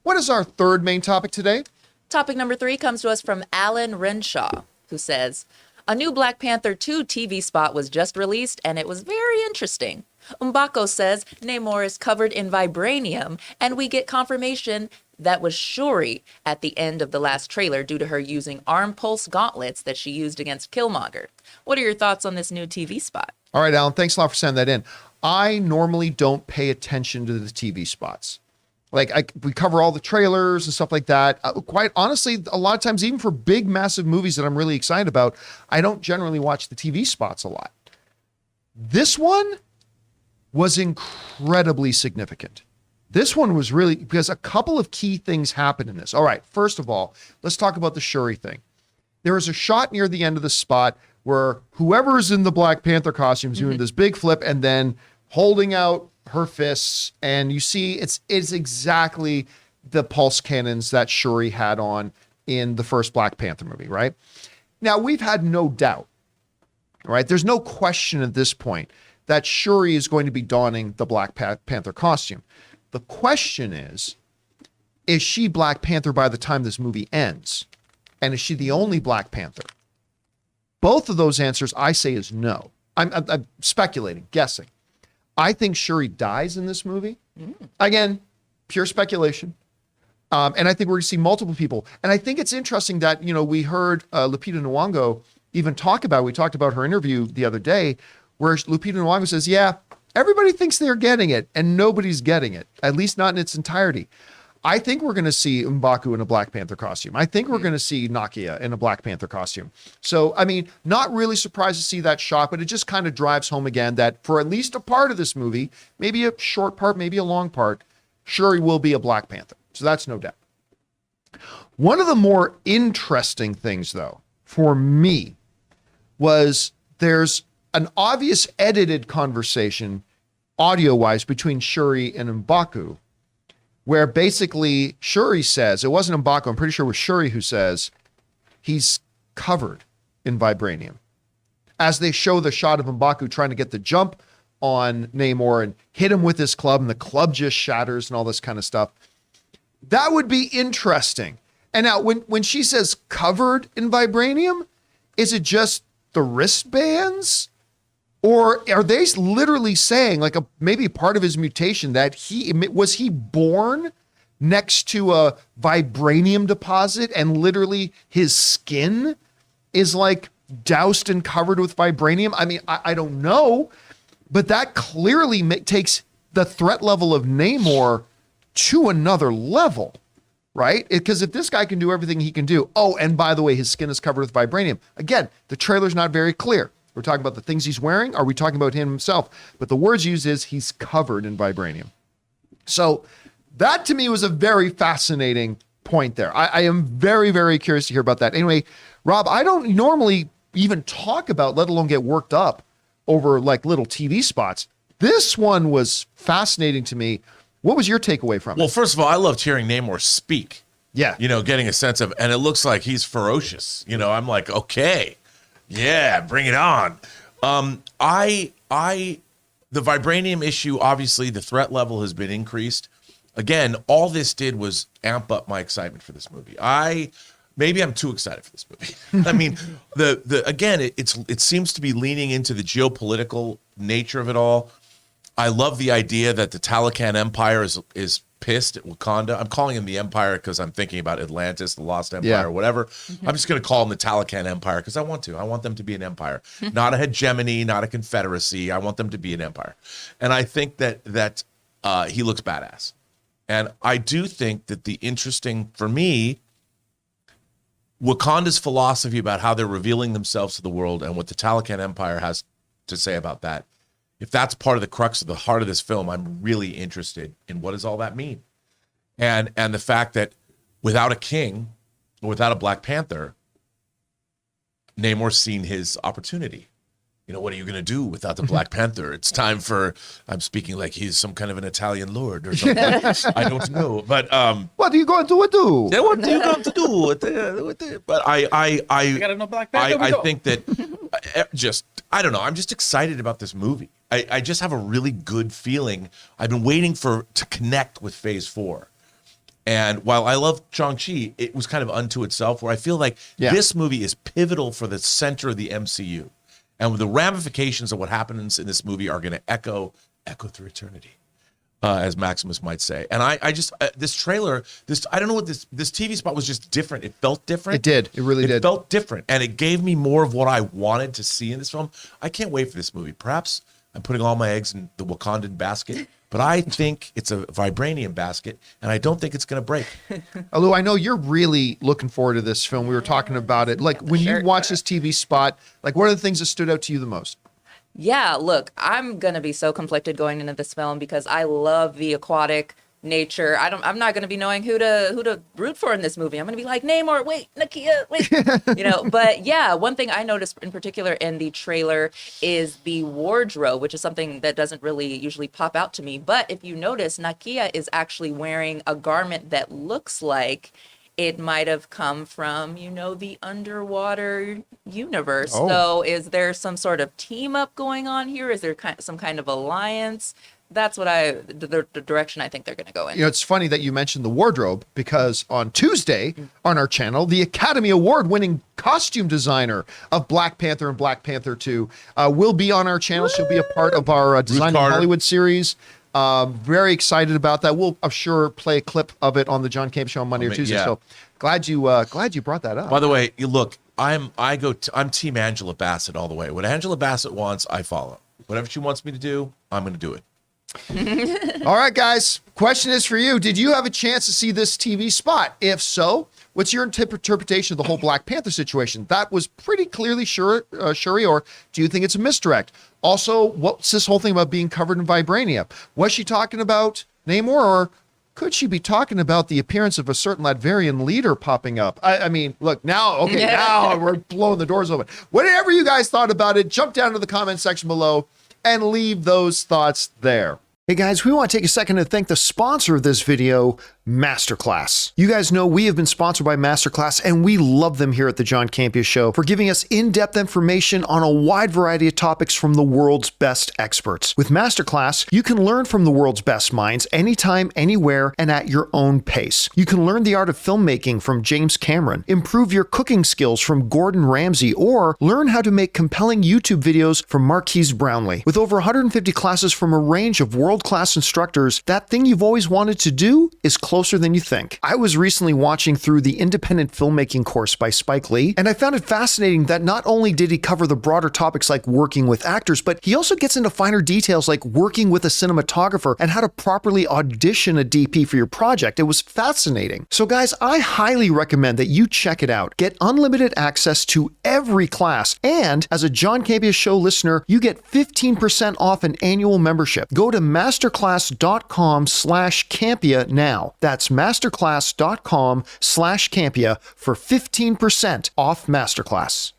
What is our third main topic today? Topic number 3 comes to us from Alan Renshaw, who says, a new Black Panther 2 TV spot was just released, and it was very interesting. Mbaku says Namor is covered in vibranium, and we get confirmation that was Shuri at the end of the last trailer due to her using arm pulse gauntlets that she used against Killmonger. What are your thoughts on this new TV spot? All right, Alan, thanks a lot for sending that in. I normally don't pay attention to the TV spots. We cover all the trailers and stuff like that. Quite honestly, a lot of times, even for big, massive movies that I'm really excited about, I don't generally watch the TV spots a lot. This one was incredibly significant. This one was really, because a couple of key things happened in this. All right, first of all, let's talk about the Shuri thing. There is a shot near the end of the spot where whoever is in the Black Panther costume is doing this big flip and then holding out her fists, and you see it's exactly the pulse cannons that Shuri had on in the first Black Panther movie, right? Now, we've had no doubt, right? There's no question at this point that Shuri is going to be donning the Black Panther costume. The question is she Black Panther by the time this movie ends? And is she the only Black Panther? Both of those answers, I say, is no. I'm speculating, guessing. I think Shuri dies in this movie. Again, pure speculation. And I think we're going to see multiple people. And I think it's interesting that, we heard Lupita Nyong'o even we talked about her interview the other day, where Lupita Nyong'o says, yeah, everybody thinks they're getting it and nobody's getting it, at least not in its entirety. I think we're going to see Mbaku in a Black Panther costume. I think we're going to see Nakia in a Black Panther costume. So, not really surprised to see that shot, but it just kind of drives home again that for at least a part of this movie, maybe a short part, maybe a long part, Shuri will be a Black Panther. So that's no doubt. One of the more interesting things, though, for me, was there's an obvious edited conversation, audio-wise, between Shuri and Mbaku, where basically Shuri says, it wasn't Mbaku, I'm pretty sure it was Shuri who says, he's covered in vibranium. As they show the shot of Mbaku trying to get the jump on Namor and hit him with his club, and the club just shatters and all this kind of stuff. That would be interesting. And now when she says covered in vibranium, is it just the wristbands? Or are they literally saying, maybe part of his mutation, that was he born next to a vibranium deposit and literally his skin is doused and covered with vibranium? I don't know, but that clearly takes the threat level of Namor to another level, right? Because if this guy can do everything he can do, and by the way, his skin is covered with vibranium. Again, the trailer's not very clear. We're talking about the things he's wearing. Are we talking about him himself? But the words used is he's covered in vibranium. So that to me was a very fascinating point there. I am very, very curious to hear about that. Anyway, Rob, I don't normally even talk about, let alone get worked up over little TV spots. This one was fascinating to me. What was your takeaway from it? Well, first of all, I loved hearing Namor speak. Yeah. Getting a sense of, and it looks like he's ferocious. I'm like, okay. Yeah, bring it on. The vibranium issue, obviously the threat level has been increased. Again, all this did was amp up my excitement for this movie. Maybe I'm too excited for this movie. It seems to be leaning into the geopolitical nature of it all. I love the idea that the Talocan Empire is pissed at Wakanda. I'm calling him the Empire because I'm thinking about Atlantis, the Lost Empire, or whatever. I'm just going to call him the Talocan Empire because I want to. I want them to be an empire, not a hegemony, not a confederacy. I want them to be an empire, and I think that he looks badass. And I do think that the interesting for me, Wakanda's philosophy about how they're revealing themselves to the world and what the Talocan Empire has to say about that. If that's part of the crux of the heart of this film, I'm really interested in what does all that mean? And the fact that without a king, or without a Black Panther, Namor's seen his opportunity. What are you going to do without the Black Panther? It's time for, I'm speaking like he's some kind of an Italian lord or something. I don't know. But what are you going to do? Yeah, what are you going to do with it? But I got no Black Panther. I think that I don't know. I'm just excited about this movie. I just have a really good feeling. I've been waiting to connect with Phase 4. And while I love Shang-Chi, it was kind of unto itself, where I feel like this movie is pivotal for the center of the MCU. And the ramifications of what happens in this movie are going to echo through eternity, as Maximus might say. And I just, this trailer, I don't know what this TV spot was just different. It felt different. It did. It really did. It felt different. And it gave me more of what I wanted to see in this film. I can't wait for this movie. Perhaps I'm putting all my eggs in the Wakandan basket, but I think it's a vibranium basket, and I don't think it's going to break. Lou, I know you're really looking forward to this film. We were talking about it. Like, when you watch this TV spot, like, what are the things that stood out to you the most? Yeah, look, I'm going to be so conflicted going into this film because I love the aquatic nature. I'm not going to be knowing who to root for in this movie. I'm going to be like, Namor, wait, Nakia, wait. But yeah, one thing I noticed in particular in the trailer is the wardrobe, which is something that doesn't really usually pop out to me. But if you notice, Nakia is actually wearing a garment that looks like it might have come from, the underwater universe. Oh. So is there some sort of team up going on here? Is there some kind of alliance? That's what the direction I think they're going to go in. It's funny that you mentioned the wardrobe, because on Tuesday on our channel, the Academy Award winning costume designer of Black Panther and Black Panther 2 will be on our channel. She'll be a part of our Design in Hollywood series. Very excited about that. We'll, I'm sure, play a clip of it on the John Campea Show on Monday or Tuesday. Yeah. So glad you brought that up. By the way, look, I'm Team Angela Bassett all the way. What Angela Bassett wants, I follow. Whatever she wants me to do, I'm going to do it. All right, guys. Question is for you. Did you have a chance to see this TV spot? If so, what's your interpretation of the whole Black Panther situation? That was pretty clearly Shuri, or do you think it's a misdirect? Also, what's this whole thing about being covered in vibranium? Was she talking about Namor, or could she be talking about the appearance of a certain Latvian leader popping up? I mean, look, now we're blowing the doors open. Whatever you guys thought about it, jump down to the comment section below and leave those thoughts there. Hey guys, we want to take a second to thank the sponsor of this video, MasterClass. You guys know we have been sponsored by MasterClass, and we love them here at the John Campea Show for giving us in-depth information on a wide variety of topics from the world's best experts. With MasterClass, you can learn from the world's best minds anytime, anywhere, and at your own pace. You can learn the art of filmmaking from James Cameron, improve your cooking skills from Gordon Ramsay, or learn how to make compelling YouTube videos from Marquise Brownlee. With over 150 classes from a range of world-class instructors, that thing you've always wanted to do is closer than you think. I was recently watching through the independent filmmaking course by Spike Lee, and I found it fascinating that not only did he cover the broader topics like working with actors, but he also gets into finer details like working with a cinematographer and how to properly audition a DP for your project. It was fascinating. So guys, I highly recommend that you check it out. Get unlimited access to every class, and as a John Campea Show listener, you get 15% off an annual membership. Go to masterclass.com/Campea now. That's masterclass.com/Campea for 15% off Masterclass.